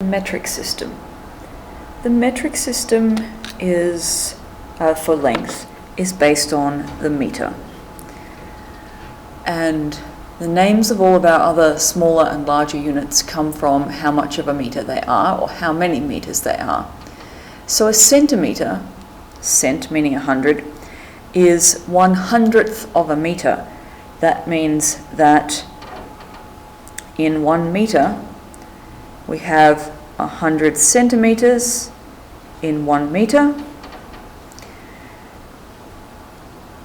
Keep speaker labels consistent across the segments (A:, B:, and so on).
A: Metric system. The metric system is, for length, is based on the meter. And the names of all of our other smaller and larger units come from how much of a meter they are or how many meters they are. So a centimeter, cent meaning 100, is 1/100th of a meter. That means that in 1 meter we have 100 centimeters in 1 meter.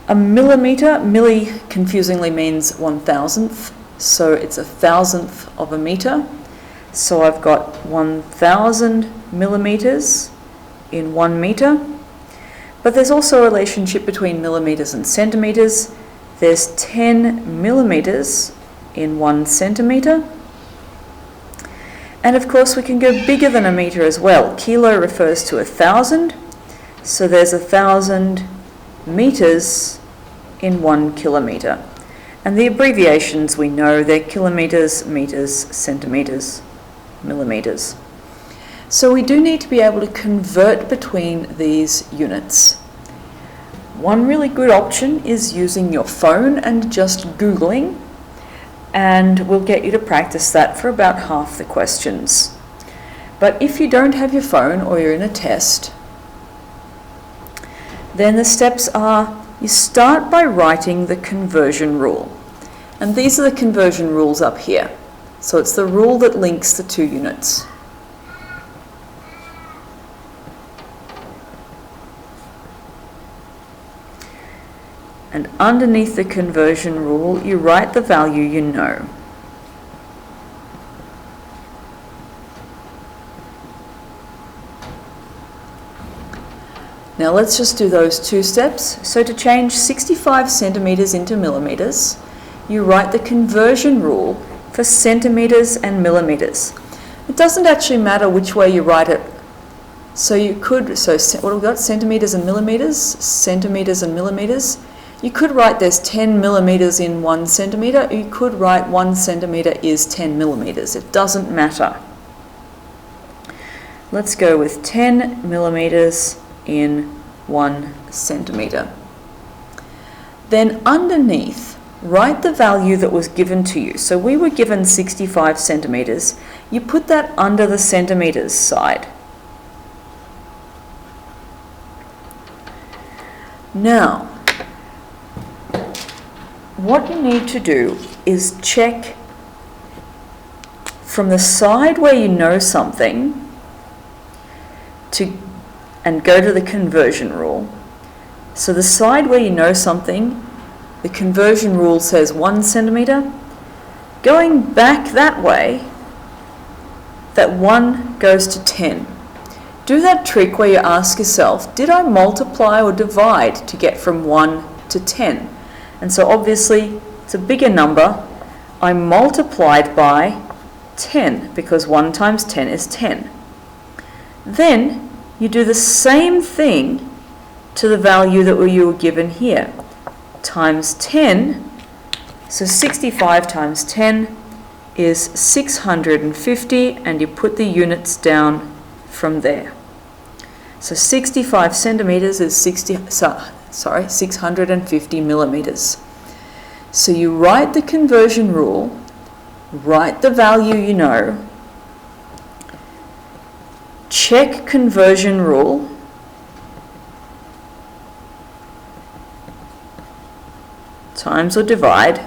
A: A millimeter, milli confusingly means 1,000th, so it's 1,000th of a meter. So I've got 1,000 millimeters in 1 meter. But there's also a relationship between millimeters and centimeters. There's 10 millimeters in 1 centimeter. And of course we can go bigger than a meter as well. Kilo refers to 1,000, so there's 1,000 meters in 1 kilometer. And the abbreviations we know, they're kilometers, meters, centimeters, millimeters. So we do need to be able to convert between these units. One really good option is using your phone and just Googling, and we'll get you to practice that for about half the questions. But if you don't have your phone or you're in a test, then the steps are, you start by writing the conversion rule. And these are the conversion rules up here. So it's the rule that links the two units. And underneath the conversion rule, you write the value you know. Now let's just do those two steps. So to change 65 centimeters into millimeters, you write the conversion rule for centimeters and millimeters. It doesn't actually matter which way you write it. So you could, so what have we got? Centimeters and millimeters, centimeters and millimeters. You could write there's 10 millimeters in 1 centimeter. You could write 1 centimeter is 10 millimeters. It doesn't matter. Let's go with 10 millimeters in 1 centimeter. Then underneath, write the value that was given to you. So we were given 65 centimeters. You put that under the centimeters side. Now, what you need to do is check from the side where you know something and go to the conversion rule. So the side where you know something, the conversion rule says 1 centimeter. Going back that way, that 1 goes to 10. Do that trick where you ask yourself, did I multiply or divide to get from 1 to 10? And so obviously it's a bigger number. I multiplied by 10 because 1 times 10 is 10. Then you do the same thing to the value that you were given here. Times 10, so 65 times 10 is 650, and you put the units down from there. So 65 centimeters is 650 millimeters. So you write the conversion rule, write the value you know, check conversion rule, times or divide,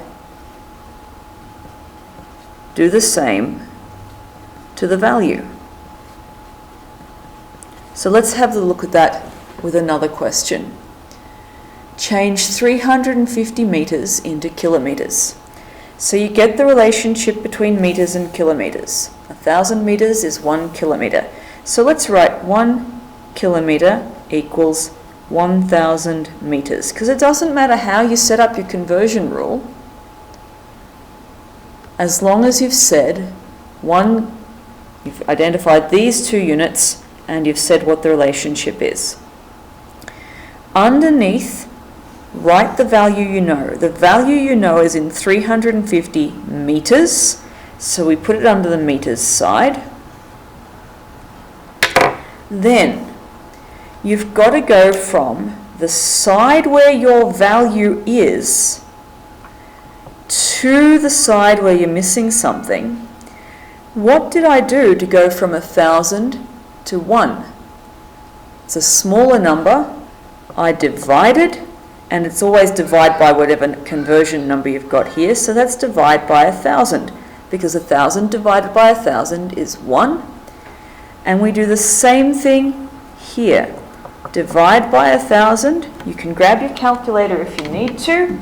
A: do the same to the value. So let's have a look at that with another question. Change 350 meters into kilometers. So you get the relationship between meters and kilometers. 1,000 meters is 1 kilometer. So let's write 1 kilometer equals 1,000 meters, because it doesn't matter how you set up your conversion rule, as long as you've said you've identified these two units and you've said what the relationship is. Underneath, write the value you know. The value you know is in 350 meters, so we put it under the meters side. Then you've got to go from the side where your value is to the side where you're missing something. What did I do to go from 1,000 to 1? It's a smaller number. I divided, and it's always divide by whatever conversion number you've got here, so that's divide by 1,000, because 1,000 divided by 1,000 is 1. And we do the same thing here. Divide by 1,000. You can grab your calculator if you need to.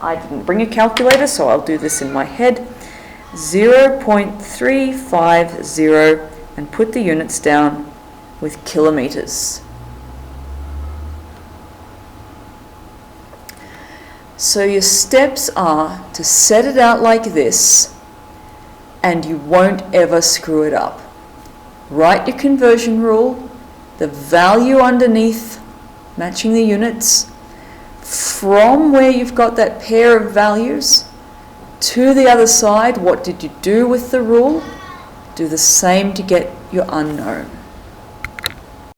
A: I didn't bring a calculator, so I'll do this in my head. 0.350, and put the units down with kilometres. So your steps are to set it out like this, and you won't ever screw it up. Write your conversion rule, the value underneath, matching the units, from where you've got that pair of values to the other side. What did you do with the rule? Do the same to get your unknown.